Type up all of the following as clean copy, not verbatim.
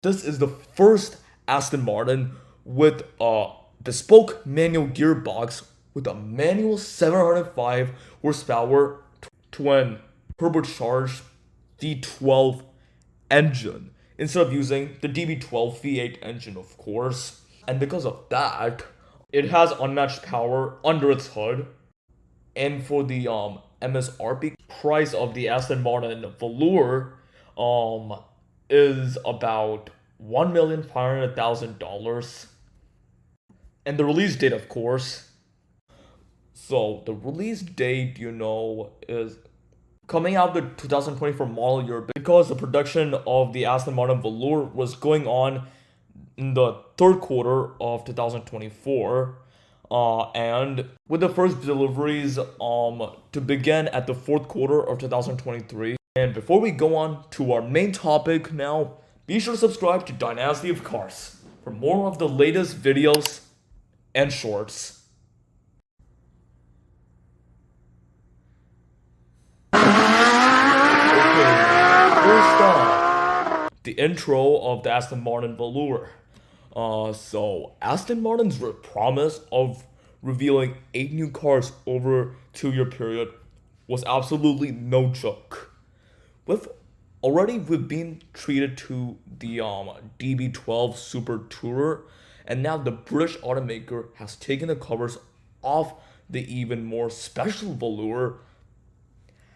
This is the first Aston Martin with a bespoke manual gearbox with a manual 705 horsepower twin turbocharged V12 engine instead of using the DB12 V8 engine, of course. And because of that, it has unmatched power under its hood. And for the MSRP price of the Aston Martin Valour is about $1,500,000. And the release date, of course. So the release date, is coming out the 2024 model year because the production of the Aston Martin Valour was going on in the third quarter of 2024. And with the first deliveries to begin at the fourth quarter of 2023. And before we go on to our main topic now, be sure to subscribe to Dynasty of Cars for more of the latest videos and shorts. Okay, first up, the intro of the Aston Martin Valour. So Aston Martin's promise of revealing 8 new cars over a 2-year period was absolutely no joke. We've been treated to the DB12 Super Tourer, and now the British automaker has taken the covers off the even more special Valour.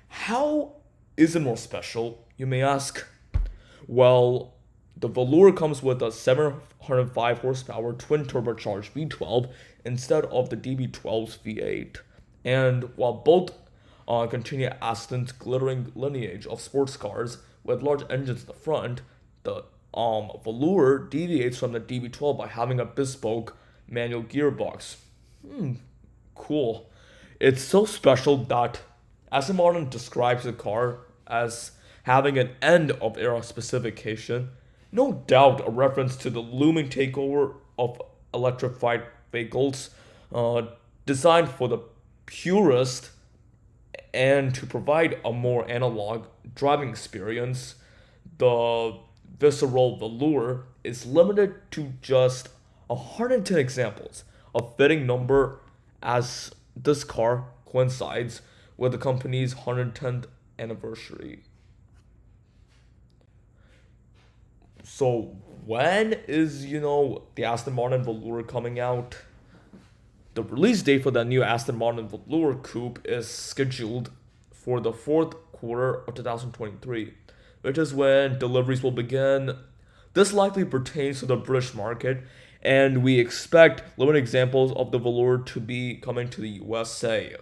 How is it more special, you may ask? Well, the Valour comes with a 705 horsepower twin turbocharged V12 instead of the DB12's V8. And while both continue Aston's glittering lineage of sports cars with large engines in the front, the Valour deviates from the DB12 by having a bespoke manual gearbox. Cool. It's so special that Aston Martin describes the car as having an end-of-era specification. No doubt a reference to the looming takeover of electrified vehicles, designed for the purist and to provide a more analog driving experience. The visceral Valour is limited to just 110 examples, a fitting number as this car coincides with the company's 110th anniversary. So when is, the Aston Martin Valour coming out? The release date for the new Aston Martin Valour Coupe is scheduled for the fourth quarter of 2023, which is when deliveries will begin. This likely pertains to the British market, and we expect limited examples of the Valour to be coming to the USA.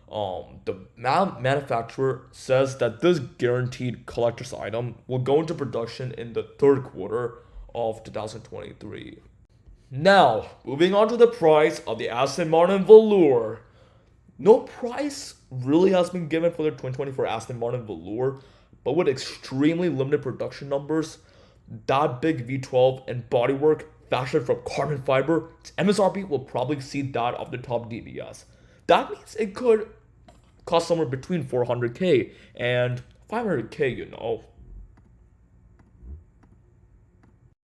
The manufacturer says that this guaranteed collector's item will go into production in the third quarter of 2023. Now, moving on to the price of the Aston Martin Valour. No price really has been given for the 2024 Aston Martin Valour, but with extremely limited production numbers, that big V12 and bodywork fashioned from carbon fiber, its MSRP will probably exceed that of the top DBS. That means it could cost somewhere between 400k and 500k,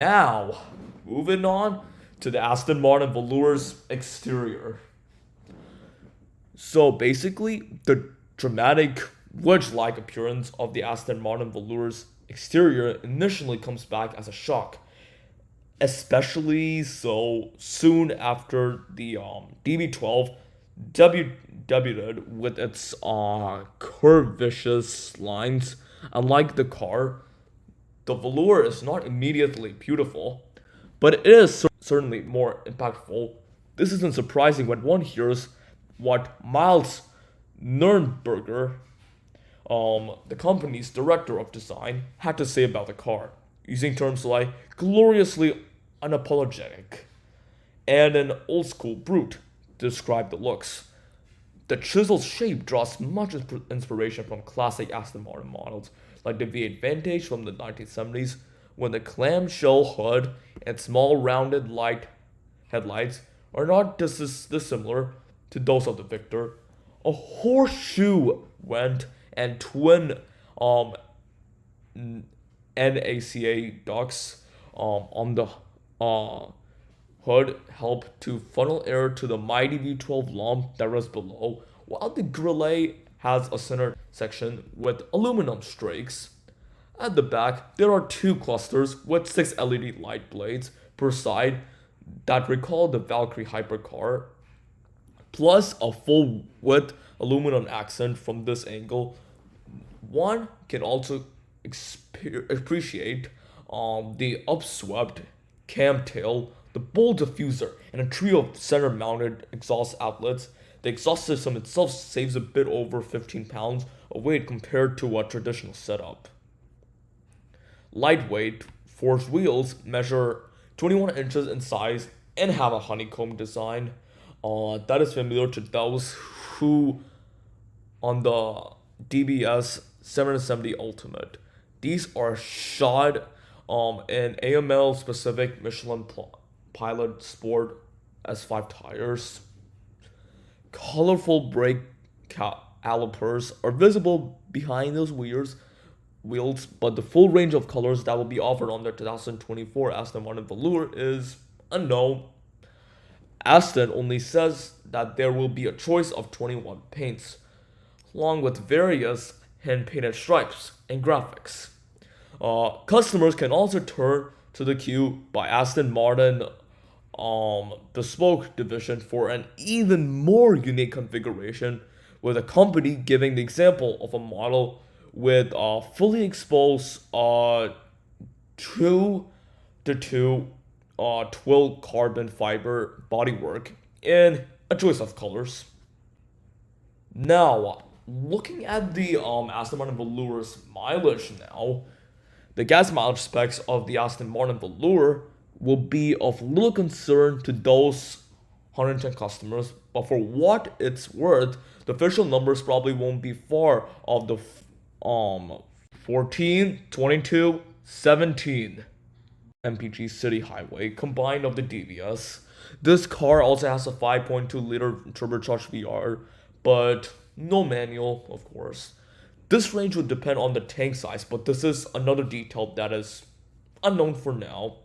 Now, moving on to the Aston Martin Valour's exterior. So basically, the dramatic wedge-like appearance of the Aston Martin Valour's exterior initially comes back as a shock, especially so soon after the DB12 debuted with its curvaceous lines. Unlike the car, the Valour is not immediately beautiful, but it is certainly more impactful. This isn't surprising when one hears what Miles Nurnberger, the company's director of design, had to say about the car, using terms like gloriously unapologetic and an old-school brute to describe the looks. The chiseled shape draws much inspiration from classic Aston Martin models, like the V8 Vantage from the 1970s, when the clamshell hood and small rounded light headlights are not dissimilar to those of the Victor. A horseshoe vent and twin NACA ducts on the hood help to funnel air to the mighty V12 lump that runs below, while the grille has a center section with aluminum strakes. At the back, there are two clusters with 6 LED light blades per side that recall the Valkyrie hypercar, plus a full width aluminum accent from this angle. One can also appreciate the upswept cam tail, the bowl diffuser, and a trio of center mounted exhaust outlets. The exhaust system itself saves a bit over 15 pounds of weight compared to a traditional setup. Lightweight forged wheels measure 21 inches in size and have a honeycomb design. That is familiar to those who on the DBS 770 Ultimate. These are shod in AML specific Michelin Pilot Sport S5 tires. Colorful brake calipers are visible behind those wheels, but the full range of colors that will be offered on the 2024 Aston Martin Valour is unknown. Aston only says that there will be a choice of 21 paints, along with various hand-painted stripes and graphics. Customers can also turn to the queue by Aston Martin bespoke division for an even more unique configuration, with a company giving the example of a model with fully exposed 2-to-2 twill carbon fiber bodywork in a choice of colors. Now, looking at the Aston Martin Valour's mileage now, the gas mileage specs of the Aston Martin Valour will be of little concern to those 110 customers, but for what it's worth, the official numbers probably won't be far off the 14, 22, 17 mpg city highway combined of the DBS. This car also has a 5.2 liter turbocharged VR, but no manual, of course. This range would depend on the tank size, but this is another detail that is unknown for now.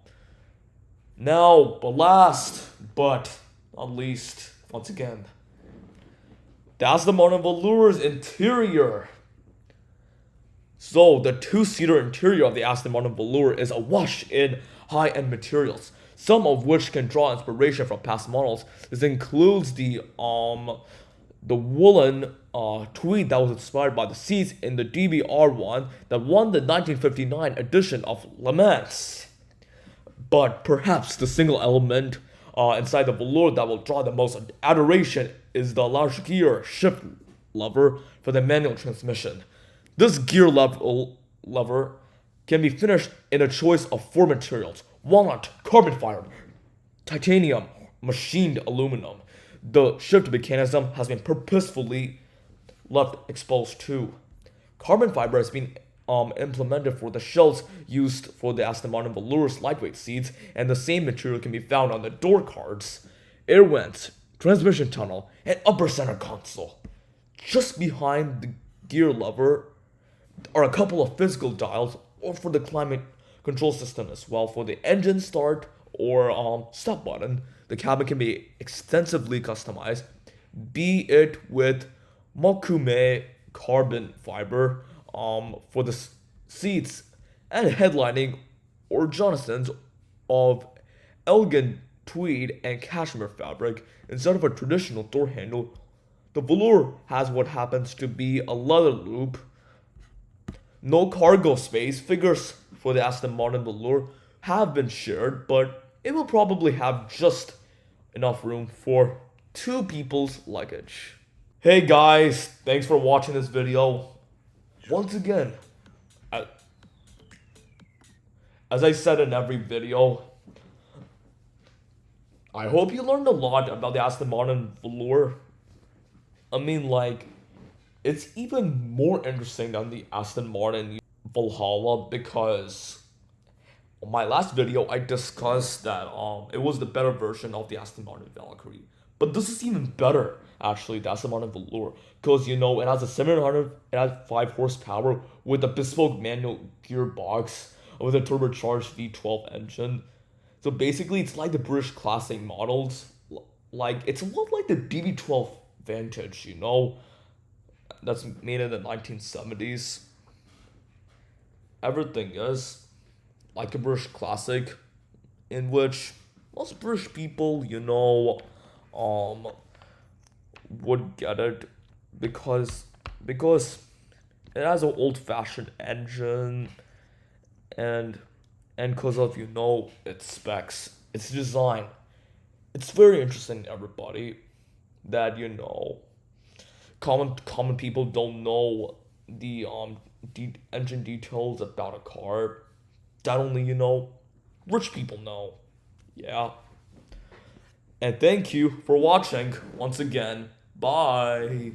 Now, but last but not least, once again, the Aston Martin Valour's interior. So, the two-seater interior of the Aston Martin Valour is awash in high-end materials, some of which can draw inspiration from past models. This includes the woolen tweed that was inspired by the seats in the DBR1 that won the 1959 edition of Le Mans. But perhaps the single element inside the Valour that will draw the most adoration is the large gear shift lever for the manual transmission. This gear lever can be finished in a choice of 4 materials: walnut, carbon fiber, titanium, machined aluminum. The shift mechanism has been purposefully left exposed too. Carbon fiber has been implemented for the shells used for the Aston Martin Valour's lightweight seats, and the same material can be found on the door cards, air vents, transmission tunnel, and upper center console. Just behind the gear lever are a couple of physical dials or for the climate control system as well. For the engine start or stop button, the cabin can be extensively customized, be it with Mokume carbon fiber for the seats and headlining, or Johnson's of elegant tweed and cashmere fabric instead of a traditional door handle. The Valour has what happens to be a leather loop. No cargo space figures for the Aston Martin Valour have been shared, but it will probably have just enough room for 2 people's luggage. Hey guys, thanks for watching this video. Once again, as I said in every video, I hope you learned a lot about the Aston Martin Valour. I mean, like, it's even more interesting than the Aston Martin Valhalla, because on my last video I discussed that it was the better version of the Aston Martin Valkyrie. But this is even better, actually, the Aston Martin Valour, because, you know, it has a 705 horsepower with a bespoke manual gearbox, with a turbocharged V12 engine. So basically, it's like the British Classic models. Like it's a lot like the DB12 Vantage, that's made in the 1970s. Everything is like a British Classic, in which most British people, would get it because because it has an old-fashioned engine and because of its specs, its design. It's very interesting to everybody that common people don't know the engine details about a car that only rich people know. Yeah. And thank you for watching once again. Bye.